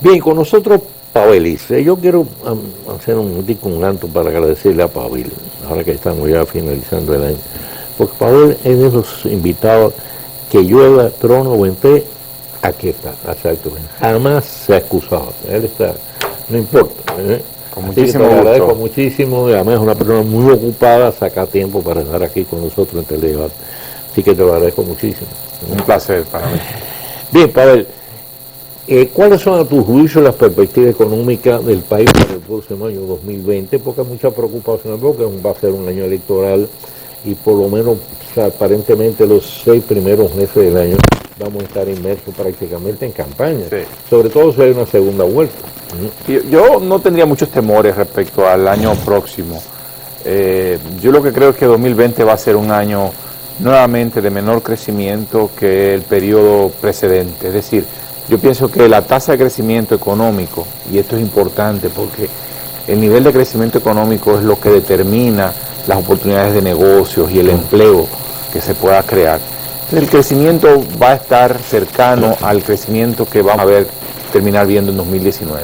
Bien, con nosotros Pavelis. Yo quiero hacer un canto para agradecerle a Pavel, ahora que estamos ya finalizando el año. Porque Pavel es de esos invitados que llueva, trono o vente, aquí está, exacto. Jamás se ha excusado. Él está, no importa. Con Así que muchísimo te agradezco gusto. muchísimo y además es una persona muy ocupada, saca tiempo para estar aquí con nosotros en Teledebate. Así que te lo agradezco muchísimo. Un placer para mí. Bien, Pavel. ¿Cuáles son a tu juicio las perspectivas económicas del país para el próximo año 2020? Porque hay mucha preocupación, porque va a ser un año electoral y por lo menos aparentemente los 6 primeros meses del año vamos a estar inmersos prácticamente en campaña, Sí. sobre todo si hay una segunda vuelta. Yo no tendría muchos temores respecto al año próximo. Yo lo que creo es que 2020 va a ser un año nuevamente de menor crecimiento que el periodo precedente. Es decir, yo pienso que la tasa de crecimiento económico, y esto es importante porque el nivel de crecimiento económico es lo que determina las oportunidades de negocios y el empleo que se pueda crear. El crecimiento va a estar cercano al crecimiento que vamos a ver terminar viendo en 2019.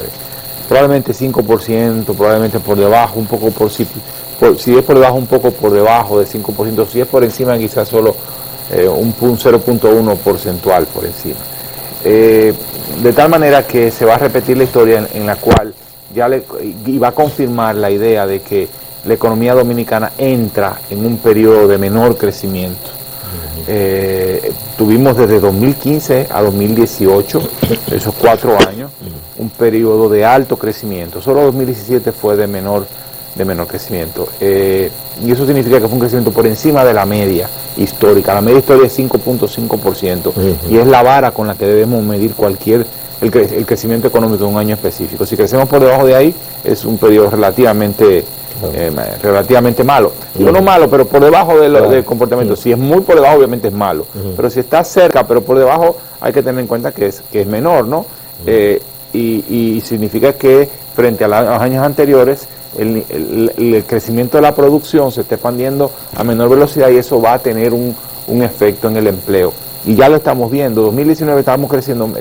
Probablemente 5%, probablemente por debajo, un poco si es por debajo, un poco por debajo de 5%, si es por encima quizás solo un 0.1 porcentual por encima. De tal manera que se va a repetir la historia en la cual y va a confirmar la idea de que la economía dominicana entra en un periodo de menor crecimiento. Tuvimos desde 2015 a 2018, esos 4 años, un periodo de alto crecimiento. Solo 2017 fue de menor crecimiento. Y eso significa que fue un crecimiento por encima de la media histórica. La media histórica es 5.5%, y es la vara con la que debemos medir el crecimiento económico en un año específico. Si crecemos por debajo de ahí, es un periodo relativamente malo. Digo no malo, pero por debajo del comportamiento. Si es muy por debajo, obviamente es malo. Pero si está cerca, pero por debajo, hay que tener en cuenta que es menor, ¿no? Y significa que frente a los años anteriores, el crecimiento de la producción se está expandiendo a menor velocidad y eso va a tener un efecto en el empleo. Y ya lo estamos viendo. 2019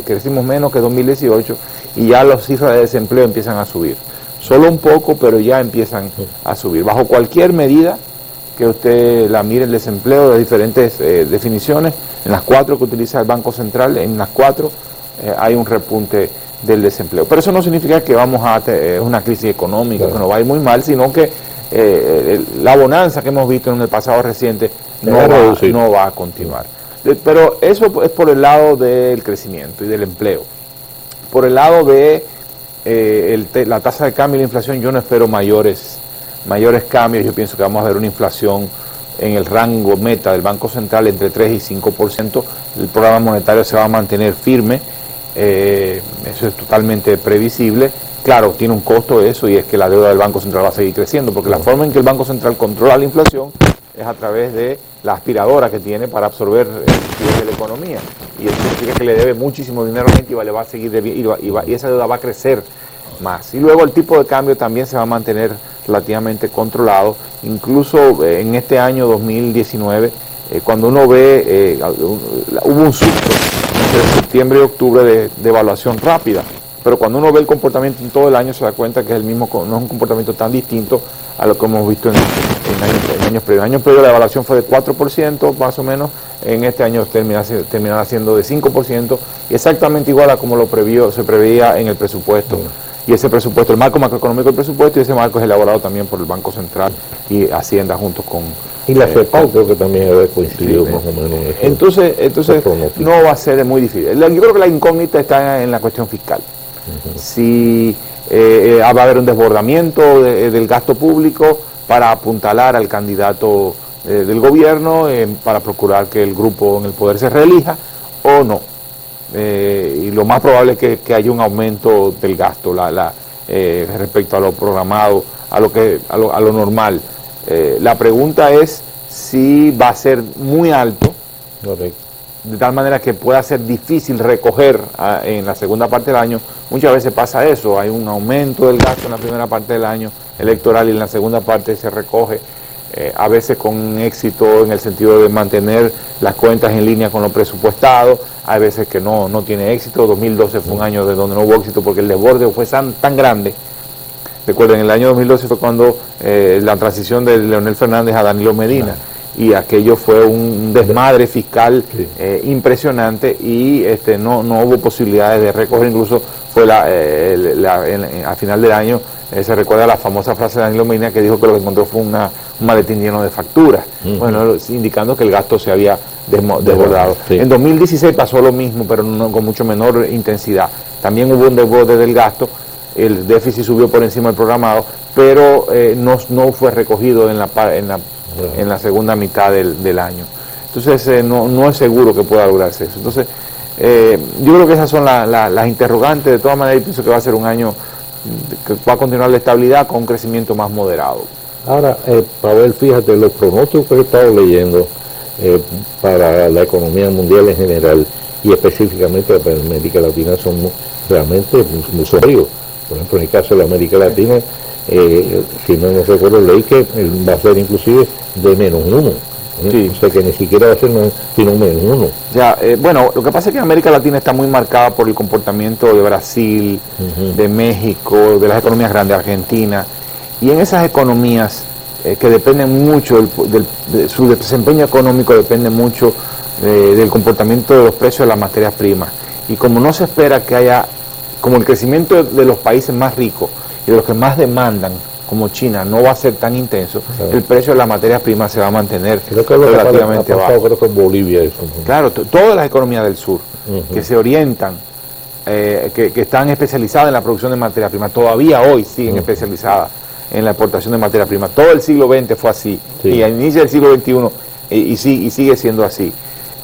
crecimos menos que 2018 y ya las cifras de desempleo empiezan a subir. Solo un poco, pero ya empiezan a subir. Bajo cualquier medida que usted la mire el desempleo de diferentes definiciones, en las 4 que utiliza el Banco Central, en las 4 hay un repunte del desempleo. Pero eso no significa que vamos a tener una crisis económica, que nos va a ir muy mal, sino que la bonanza que hemos visto en el pasado reciente no va a continuar. Pero eso es por el lado del crecimiento y del empleo. Por el lado de la tasa de cambio y la inflación, yo no espero mayores cambios. Yo pienso que vamos a ver una inflación en el rango meta del Banco Central entre 3 y 5%. El programa monetario se va a mantener firme. Eso es totalmente previsible. Claro, tiene un costo eso, y es que la deuda del Banco Central va a seguir creciendo, porque la forma en que el Banco Central controla la inflación es a través de la aspiradora que tiene para absorber el flujo de la economía. Y eso significa que le debe muchísimo dinero a la gente y le va a seguir debiendo, y esa deuda va a crecer más. Y luego el tipo de cambio también se va a mantener relativamente controlado. Incluso en este año 2019, cuando uno ve, hubo un susto entre septiembre y octubre de evaluación rápida, pero cuando uno ve el comportamiento en todo el año se da cuenta que es el mismo, no es un comportamiento tan distinto a lo que hemos visto en años previos. En años previos la evaluación fue de 4% más o menos, en este año terminará siendo de 5%, y exactamente igual a como se preveía en el presupuesto. Y ese presupuesto, el marco macroeconómico del presupuesto, y ese marco es elaborado también por el Banco Central y Hacienda junto con... Y la CEPAL creo que también debe coincidir más o menos. Entonces no va a ser muy difícil. Yo creo que la incógnita está en la cuestión fiscal. Si va a haber un desbordamiento del gasto público para apuntalar al candidato del gobierno, para procurar que el grupo en el poder se reelija, o no. Y lo más probable es que haya un aumento del gasto respecto a lo programado, a lo normal. La pregunta es si va a ser muy alto, de tal manera que pueda ser difícil recoger en la segunda parte del año. Muchas veces pasa eso, hay un aumento del gasto en la primera parte del año electoral y en la segunda parte se recoge. a veces con éxito en el sentido de mantener las cuentas en línea con lo presupuestado, hay veces que no tiene éxito. 2012 fue un año de donde no hubo éxito porque el desborde fue tan grande. Recuerden, el año 2012 fue cuando la transición de Leonel Fernández a Danilo Medina, y aquello fue un desmadre fiscal impresionante, y no hubo posibilidades de recoger. Incluso fue a final del año, se recuerda la famosa frase de Danilo Medina, que dijo que lo que encontró fue un maletín lleno de facturas, bueno, indicando que el gasto se había desbordado. Sí. En 2016 pasó lo mismo, pero con mucho menor intensidad. También hubo un desborde del gasto, el déficit subió por encima del programado, pero no fue recogido en la segunda mitad del año. Entonces no es seguro que pueda lograrse eso. Entonces yo creo que esas son las interrogantes. De todas maneras, pienso que va a ser un año que va a continuar la estabilidad con un crecimiento más moderado. Ahora, Pavel, fíjate, los pronósticos que he estado leyendo para la economía mundial en general y específicamente para América Latina son realmente muy sombríos. Por ejemplo, en el caso de la América Latina, si no recuerdo, leí que va a ser inclusive de -1. Sí. O sea que ni siquiera va a ser sino -1. Ya, bueno, lo que pasa es que América Latina está muy marcada por el comportamiento de Brasil, de México, de las economías grandes, Argentina, y en esas economías que dependen mucho, de su desempeño económico depende mucho del comportamiento de los precios de las materias primas. Y como no se espera que haya, como el crecimiento de los países más ricos y de los que más demandan, como China, no va a ser tan intenso, el precio de las materias primas se va a mantener relativamente bajo. Creo que en Bolivia eso. Claro, todas las economías del sur que se orientan, que están especializadas en la producción de materias primas, todavía hoy siguen especializadas en la exportación de materia prima. Todo el siglo XX fue así, y al inicio del siglo XXI y sigue siendo así.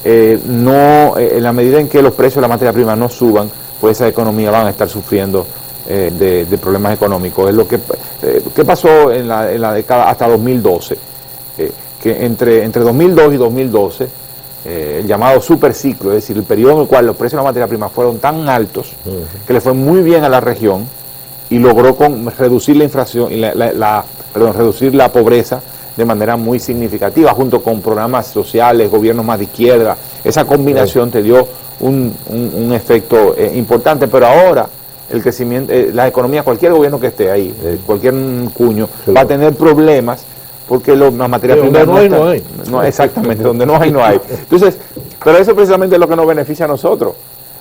En la medida en que los precios de la materia prima no suban, pues esas economías van a estar sufriendo de problemas económicos. Es lo que pasó en la década hasta 2012, que entre 2002 y 2012, el llamado superciclo, es decir, el periodo en el cual los precios de la materia prima fueron tan altos que le fue muy bien a la región y logró reducir la inflación y reducir la pobreza de manera muy significativa, junto con programas sociales, gobiernos más de izquierda. Esa combinación te dio un efecto importante, pero ahora el crecimiento, la economía, cualquier gobierno que esté ahí, cualquier cuño, va a tener problemas porque las materias primas no hay. Exactamente, donde no hay, no hay. Entonces, pero eso precisamente es lo que nos beneficia a nosotros,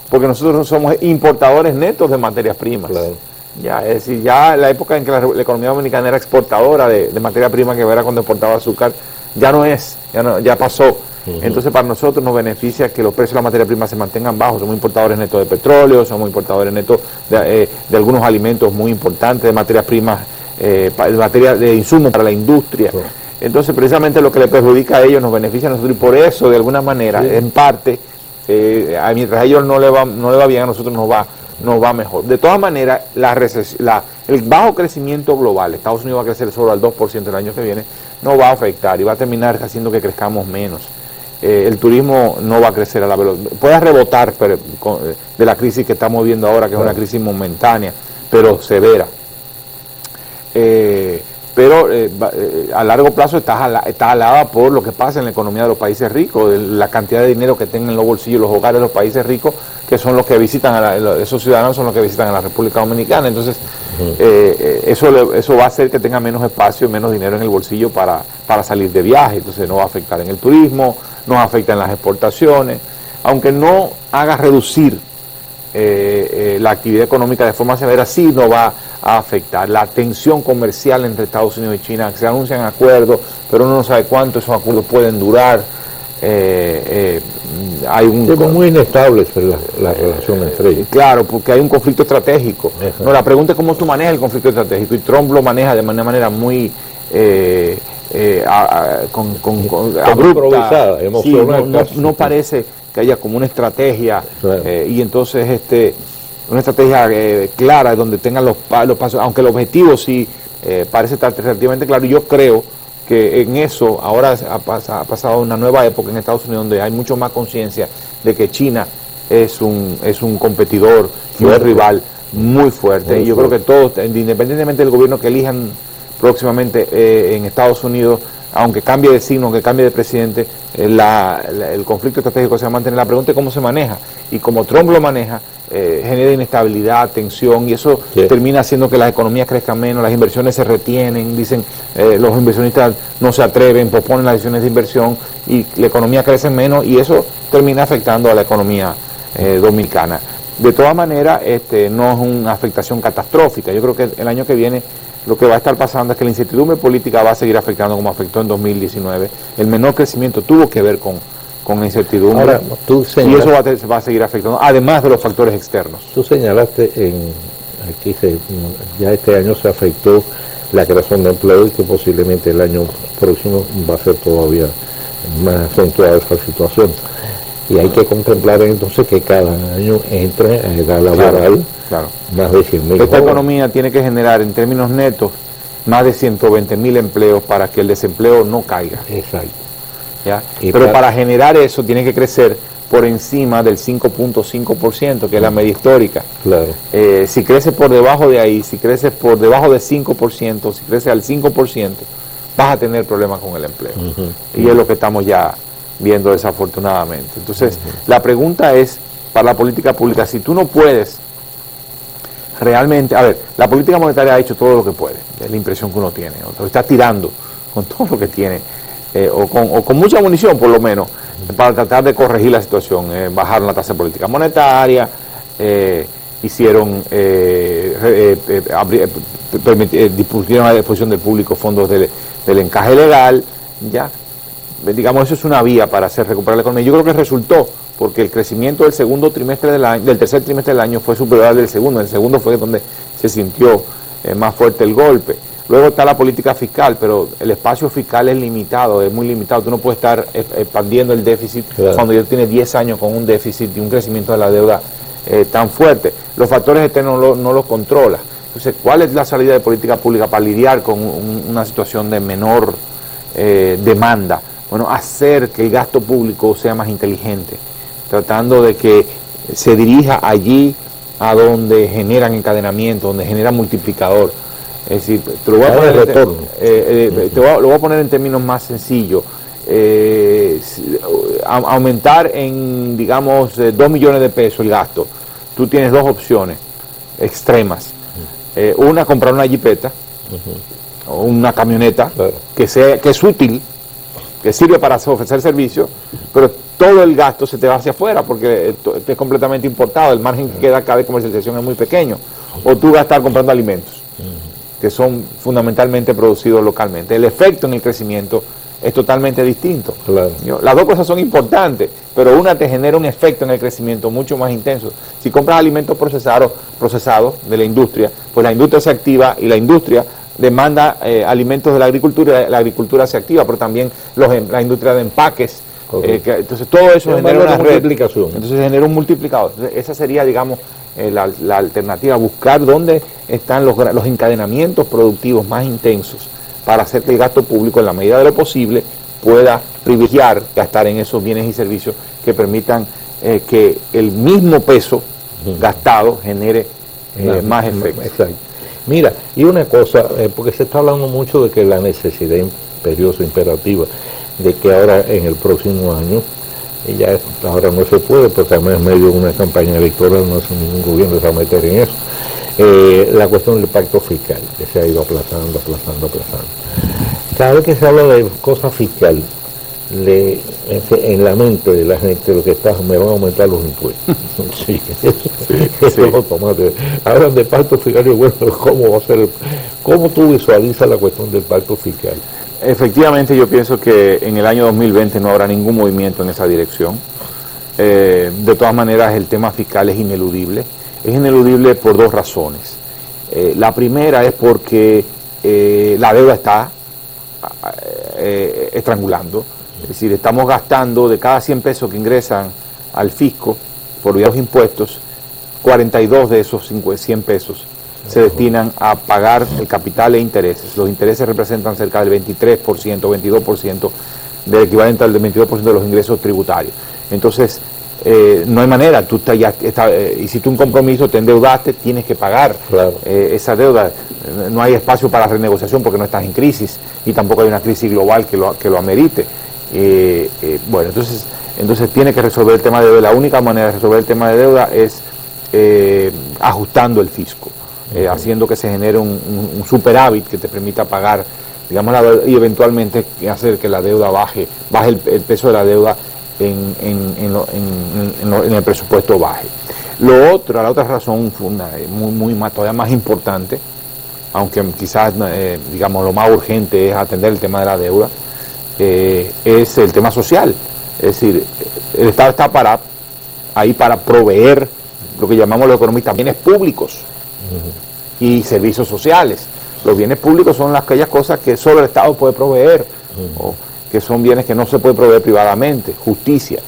porque nosotros somos importadores netos de materias primas. Claro. Ya, es decir, ya la época en que la economía dominicana era exportadora de materia prima, que era cuando exportaba azúcar, ya no es, ya pasó. Entonces para nosotros nos beneficia que los precios de la materia prima se mantengan bajos. Somos importadores netos de petróleo, somos importadores netos de algunos alimentos muy importantes, de materias primas, materia de insumos para la industria. Entonces precisamente lo que le perjudica a ellos nos beneficia a nosotros, y por eso de alguna manera, en parte, mientras a ellos no le va bien, a nosotros nos va mejor. De todas maneras, el bajo crecimiento global, Estados Unidos va a crecer solo al 2% el año que viene, no va a afectar y va a terminar haciendo que crezcamos menos. El turismo no va a crecer a la velocidad. Puede rebotar de la crisis que estamos viendo ahora, que es una crisis momentánea, pero severa. Pero a largo plazo está alada por lo que pasa en la economía de los países ricos, la cantidad de dinero que tengan en los bolsillos los hogares de los países ricos, que son los que visitan, esos ciudadanos son los que visitan a la República Dominicana. Entonces, eso va a hacer que tenga menos espacio y menos dinero en el bolsillo para salir de viaje. Entonces no va a afectar en el turismo, no afecta en las exportaciones, aunque no haga reducir la actividad económica de forma severa, sí no va a afectar. La tensión comercial entre Estados Unidos y China, que se anuncian acuerdos, pero uno no sabe cuánto esos acuerdos pueden durar. Hay muy inestables la relación entre ellos. Claro, porque hay un conflicto estratégico. No, la pregunta es cómo tú manejas el conflicto estratégico, y Trump lo maneja de una manera muy abrupta, emocional. Sí, no parece que haya como una estrategia, y entonces una estrategia clara donde tengan los pasos, aunque el objetivo sí parece estar relativamente claro. Yo creo que en eso ahora ha pasado una nueva época en Estados Unidos, donde hay mucho más conciencia de que China es un competidor y un rival muy fuerte. Y yo creo que todos, independientemente del gobierno que elijan próximamente en Estados Unidos, aunque cambie de signo, aunque cambie de presidente, el conflicto estratégico se va a mantener. La pregunta es cómo se maneja, y como Trump lo maneja, genera inestabilidad, tensión, y eso termina haciendo que las economías crezcan menos, las inversiones se retienen, dicen los inversionistas no se atreven, posponen las decisiones de inversión, y la economía crece menos, y eso termina afectando a la economía dominicana. De todas maneras, no es una afectación catastrófica. Yo creo que el año que viene lo que va a estar pasando es que la incertidumbre política va a seguir afectando como afectó en 2019. El menor crecimiento tuvo que ver con la incertidumbre. Ahora, y eso va a seguir afectando, además de los factores externos. Tú señalaste, ya este año se afectó la creación de empleo, y que posiblemente el año próximo va a ser todavía más acentuada esa situación. Y hay que contemplar entonces que cada año entre a edad laboral más de 100.000. Esta economía tiene que generar en términos netos más de 120.000 empleos para que el desempleo no caiga. Exacto. ¿Ya? Pero para generar eso tiene que crecer por encima del 5.5%, que es la media histórica. Claro. Si crece por debajo de ahí, si crece por debajo del 5%, si crece al 5%, vas a tener problemas con el empleo. Y es lo que estamos ya viendo desafortunadamente. Entonces, la pregunta es, para la política pública, si tú no puedes realmente, a ver, la política monetaria ha hecho todo lo que puede, es la impresión que uno tiene, o está tirando con todo lo que tiene, o con mucha munición por lo menos, para tratar de corregir la situación. Bajaron la tasa de política monetaria, hicieron, dispusieron a la disposición del público fondos del encaje legal, ya. Digamos, eso es una vía para hacer recuperar la economía. Yo creo que resultó, porque el crecimiento del segundo trimestre del año, del tercer trimestre del año fue superior al del segundo. En el segundo fue donde se sintió más fuerte el golpe. Luego está la política fiscal, pero el espacio fiscal es limitado, es muy limitado. Tú no puedes estar expandiendo el déficit cuando ya tienes 10 años con un déficit y un crecimiento de la deuda tan fuerte. Los factores externos no los controla. Entonces, ¿cuál es la salida de política pública para lidiar con una situación de menor demanda? Bueno, hacer que el gasto público sea más inteligente, tratando de que se dirija allí a donde generan encadenamiento, donde generan multiplicador. Es decir, te lo voy a poner, lo voy a poner en términos más sencillos. Aumentar en, digamos, 2 millones de pesos el gasto. Tú tienes dos opciones extremas. Una, comprar una jipeta o una camioneta que es útil, que sirve para ofrecer servicios, pero todo el gasto se te va hacia afuera porque es completamente importado, el margen que queda acá de comercialización es muy pequeño. O tú gastar comprando alimentos, que son fundamentalmente producidos localmente. El efecto en el crecimiento es totalmente distinto. Claro. Las dos cosas son importantes, pero una te genera un efecto en el crecimiento mucho más intenso. Si compras alimentos procesados de la industria, pues la industria se activa y la industria demanda alimentos de la agricultura se activa, pero también la industria de empaques. Entonces todo eso genera una multiplicación. Entonces genera un multiplicador. Entonces, esa sería, digamos, la alternativa, buscar dónde están los encadenamientos productivos más intensos para hacer que el gasto público, en la medida de lo posible, pueda privilegiar gastar en esos bienes y servicios que permitan que el mismo peso gastado genere más efectos. Exacto. Mira, y una cosa, porque se está hablando mucho de que la necesidad imperiosa, imperativa, de que ahora en el próximo año, y ya ahora no se puede, porque además en medio de una campaña electoral no hace ningún gobierno se va a meter en eso, la cuestión del pacto fiscal, que se ha ido aplazando. Cada vez que se habla de cosas fiscales, en la mente de la gente lo que está, me van a aumentar los impuestos. Sí, eso es automático. Hablan de pacto fiscal y bueno, ¿cómo va a ser? ¿Cómo tú visualizas la cuestión del pacto fiscal? Efectivamente, yo pienso que en el año 2020 no habrá ningún movimiento en esa dirección. De todas maneras, el tema fiscal es ineludible. Es ineludible por dos razones. La primera es porque la deuda está estrangulando. Es decir, estamos gastando de cada 100 pesos que ingresan al fisco por vía de los impuestos, 42 de esos 100 pesos se destinan a pagar el capital e intereses. Los intereses representan cerca del 23%, 22% del equivalente al del 22% de los ingresos tributarios. Entonces, no hay manera, hiciste un compromiso, te endeudaste, tienes que pagar esa deuda. No hay espacio para renegociación porque no estás en crisis y tampoco hay una crisis global que lo amerite. Bueno, entonces tiene que resolver el tema de deuda. La única manera de resolver el tema de deuda es ajustando el fisco, haciendo que se genere un superávit que te permita pagar, digamos, la deuda y eventualmente hacer que la deuda baje el peso de la deuda en el presupuesto baje. La otra razón todavía más importante, aunque quizás digamos lo más urgente es atender el tema de la deuda, es el tema social. Es decir, el Estado está ahí para proveer lo que llamamos los economistas bienes públicos y servicios sociales. Los bienes públicos son aquellas cosas que solo el Estado puede proveer, o que son bienes que no se puede proveer privadamente: justicia,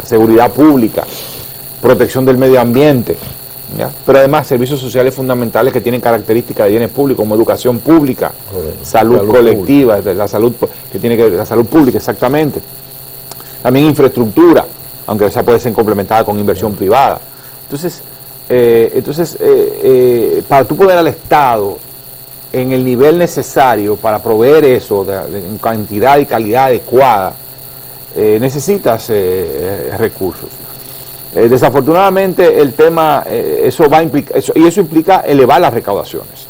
seguridad pública, protección del medio ambiente, ¿ya? Pero además servicios sociales fundamentales que tienen características de bienes públicos, como educación pública, salud colectiva, la salud pública, exactamente. También infraestructura, aunque esa puede ser complementada con inversión privada. Entonces, para tú poder al Estado en el nivel necesario para proveer eso en cantidad y calidad adecuada, necesitas recursos. Desafortunadamente el tema, eso implica elevar las recaudaciones.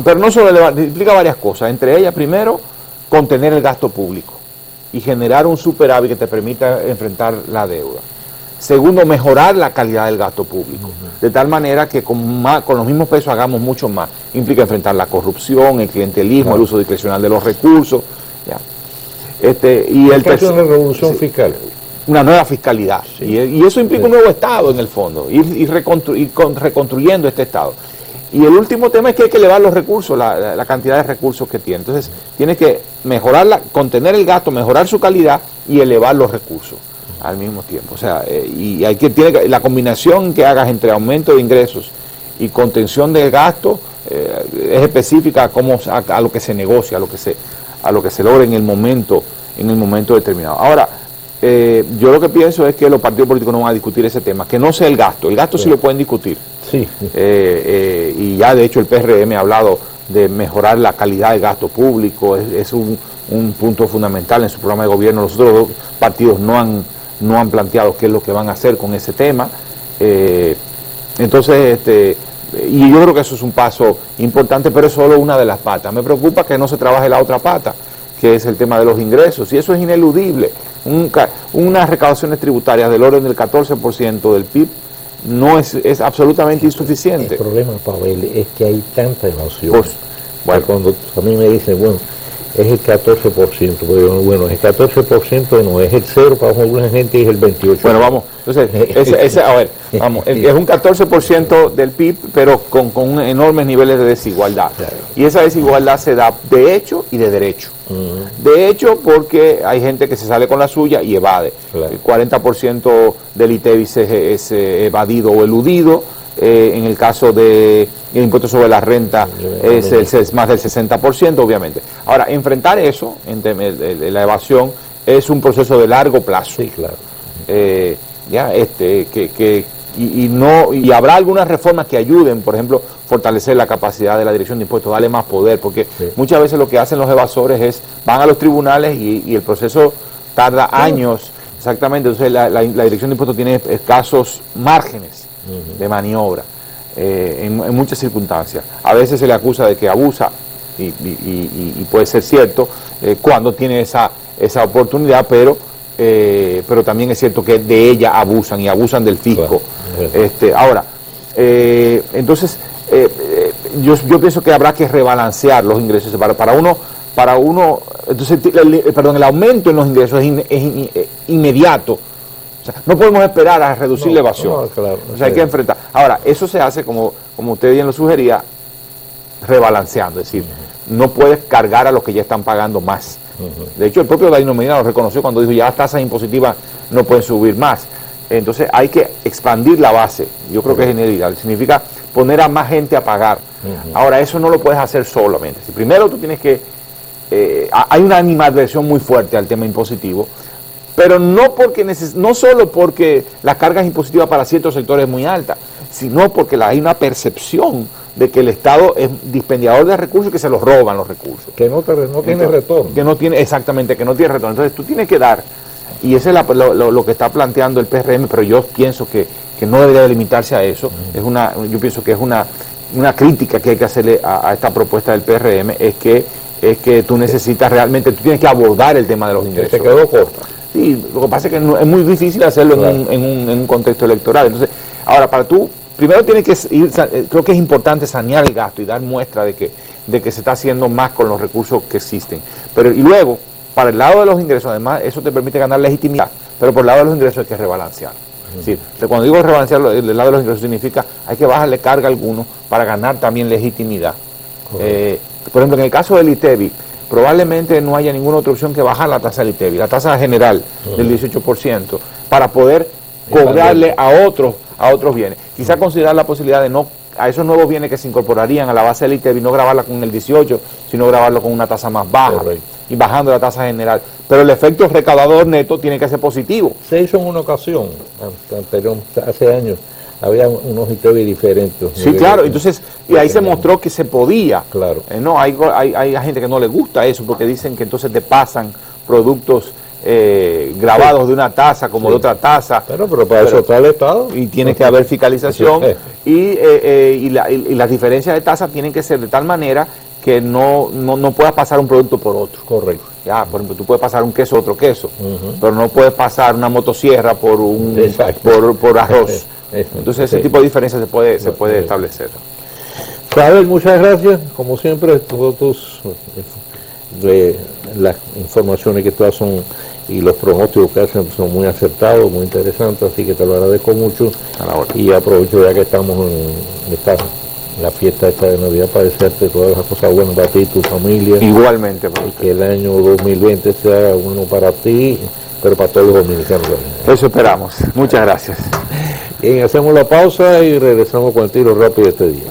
Pero no solo elevar, implica varias cosas, entre ellas, primero, contener el gasto público y generar un superávit que te permita enfrentar la deuda. Segundo, mejorar la calidad del gasto público, de tal manera que con los mismos pesos hagamos mucho más. Implica enfrentar la corrupción, el clientelismo, el uso discrecional de los recursos. ¿Ya? Y el tercero, una revolución fiscal. Una nueva fiscalidad. Sí. Y eso implica un nuevo Estado en el fondo, ir reconstruyendo este Estado. Y el último tema es que hay que elevar los recursos, la cantidad de recursos que tiene. Entonces, tiene que contener el gasto, mejorar su calidad y elevar los recursos al mismo tiempo. O sea, la combinación que hagas entre aumento de ingresos y contención del gasto es específica a lo que se negocia, a lo que se logra en el momento determinado. Ahora, yo lo que pienso es que los partidos políticos no van a discutir ese tema, que no sea el gasto sí lo pueden discutir. Sí. Y ya de hecho el PRM ha hablado de mejorar la calidad del gasto público, es un punto fundamental en su programa de gobierno. Los otros dos partidos no han planteado qué es lo que van a hacer con ese tema. Entonces, y yo creo que eso es un paso importante, pero es solo una de las patas. Me preocupa que no se trabaje la otra pata, que es el tema de los ingresos, y eso es ineludible. Unas recaudaciones tributarias del orden del 14% del PIB no es absolutamente insuficiente. El problema, Pavel, es que hay tanta evasión. Bueno, cuando a mí me dicen, bueno, es el 14%, bueno, es el 14%, no, es el 0 para alguna gente y es el 28%. Bueno, vamos, entonces, es un 14% del PIB, pero con enormes niveles de desigualdad. Claro. Y esa desigualdad se da de hecho y de derecho. De hecho, porque hay gente que se sale con la suya y evade. Claro. El 40% del ITEVIS es evadido o eludido. En el caso del impuesto sobre la renta es más del 60%, obviamente. Ahora, enfrentar eso, la evasión, es un proceso de largo plazo. Sí, claro. Y habrá algunas reformas que ayuden, por ejemplo, fortalecer la capacidad de la Dirección de Impuestos, darle más poder, porque muchas veces lo que hacen los evasores van a los tribunales y el proceso tarda años, exactamente. Entonces la Dirección de Impuestos tiene escasos márgenes de maniobra en muchas circunstancias. A veces se le acusa de que abusa y puede ser cierto cuando tiene esa oportunidad, pero también es cierto que de ella abusan y abusan del fisco. Ahora, entonces yo pienso que habrá que rebalancear los ingresos para uno, entonces el aumento en los ingresos es inmediato. O sea, no podemos esperar a reducir la evasión. Claro, o sea, hay que enfrentar. Ahora, eso se hace, como usted bien lo sugería, rebalanceando. Es decir, no puedes cargar a los que ya están pagando más. De hecho, el propio Danilo Medina lo reconoció cuando dijo ya las tasas impositivas no pueden subir más. Entonces, hay que expandir la base. Yo creo que es general. Significa poner a más gente a pagar. Ahora, eso no lo puedes hacer solamente. Primero, tú tienes que... hay una animadversión muy fuerte al tema impositivo. pero no no solo porque la carga impositiva para ciertos sectores es muy alta, sino porque hay una percepción de que el Estado es dispendiador de recursos y que se los roban los recursos. Que no tiene retorno. Que no tiene, exactamente, que no tiene retorno. Entonces tú tienes que dar, y eso es lo que está planteando el PRM, pero yo pienso que no debería limitarse a eso. Yo pienso que es una crítica que hay que hacerle a esta propuesta del PRM, es que tú necesitas realmente, tú tienes que abordar el tema de los ingresos. Se quedó corta. Sí, lo que pasa es que es muy difícil hacerlo claro. en un contexto electoral. Entonces, ahora, primero tienes que ir, creo que es importante sanear el gasto y dar muestra de que se está haciendo más con los recursos que existen. Y luego, para el lado de los ingresos, además, eso te permite ganar legitimidad, pero por el lado de los ingresos hay que rebalancear. Es decir, cuando digo rebalancear, el lado de los ingresos significa hay que bajarle carga a algunos para ganar también legitimidad. Por ejemplo, en el caso del ITEVI, probablemente no haya ninguna otra opción que bajar la tasa del ITEVI, la tasa general del 18%, para poder cobrarle a otros bienes. Quizá considerar la posibilidad de a esos nuevos bienes que se incorporarían a la base del ITEVI, no grabarla con el 18, sino grabarlo con una tasa más baja. Correcto. Y bajando la tasa general. Pero el efecto recaudador neto tiene que ser positivo. Se hizo en una ocasión, hace años, había unos ITEVI diferentes. Sí, claro, entonces, y ahí se mostró que se podía. Claro. No, hay gente que no le gusta eso, porque dicen que entonces te pasan productos grabados de una tasa como de otra tasa. Pero para eso está el Estado. Y tiene que haber fiscalización y las diferencias de tasas tienen que ser de tal manera que no puedas pasar un producto por otro. Correcto. Ya, por ejemplo, tú puedes pasar un queso otro queso, pero no puedes pasar una motosierra por por arroz. Entonces ese tipo de diferencias se puede establecer. Clavel, muchas gracias. Como siempre, todos las informaciones que tú das y los pronósticos que hacen son muy acertados, muy interesantes, así que te lo agradezco mucho. Y aprovecho ya que estamos en la fiesta esta de Navidad para desearte todas las cosas buenas para ti y tu familia. Igualmente. Y que el año 2020 sea bueno para ti, pero para todos los dominicanos. Eso esperamos. Muchas gracias. Bien, hacemos la pausa y regresamos con el tiro rápido este día.